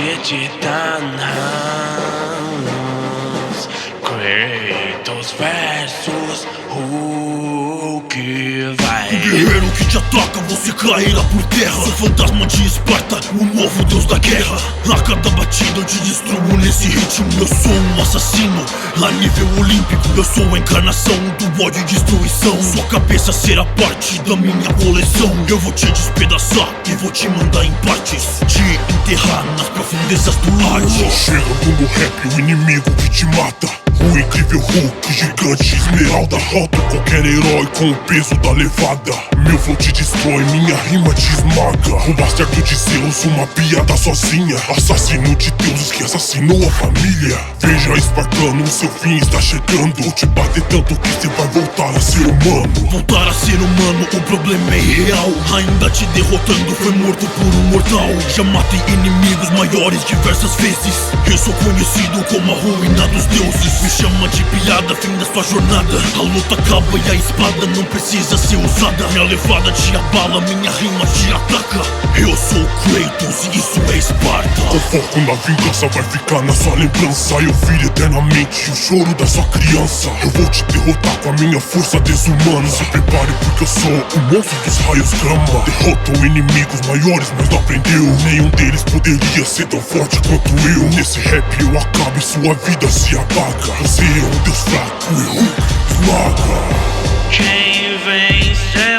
de titanos, Kratos versus Hulk vai. O guerreiro que te ataca, você cairá por terra. Sou fantasma de Esparta, o novo deus da guerra. A cada batida eu te destruo nesse ritmo. Eu sou um assassino, a nível olímpico. Eu sou a encarnação do ódio e destruição. Sua cabeça será parte da minha coleção. Eu vou te despedaçar e vou te mandar em partes, te enterrar nas profundezas do Hades. Chegando no rap, o inimigo que te mata. O incrível Hulk, gigante, esmeralda. Roto qualquer herói com o peso da levada. Meu flow te destrói, minha rima te esmaga. O bastardo de Zeus, uma piada sozinha. Assassino de deuses que assassinou a família. Veja, espartano, o seu fim está chegando. Vou te bater tanto que você vai voltar a ser humano. Voltar a ser humano, o problema é real. Ainda te derrotando, foi morto por um mortal. Já matei inimigos maiores diversas vezes. Eu sou conhecido como a ruína dos deuses. Me chama de piada, fim da sua jornada. A luta acaba e a espada não precisa ser usada. Minha levada te abala, minha rima te ataca. Eu sou Kratos e isso é Esparta. Com foco na vingança vai ficar na sua lembrança. Eu vi eternamente o choro da sua criança. Eu vou te derrotar com a minha força desumana. Se prepare porque eu sou o monstro dos raios Gama. Derrotou inimigos maiores, mas não aprendeu. Nenhum deles poderia ser tão forte quanto eu. Nesse rap eu acabo e sua vida se apaga. Você é um deus fraco e Hulk esmaga. Quem venceu?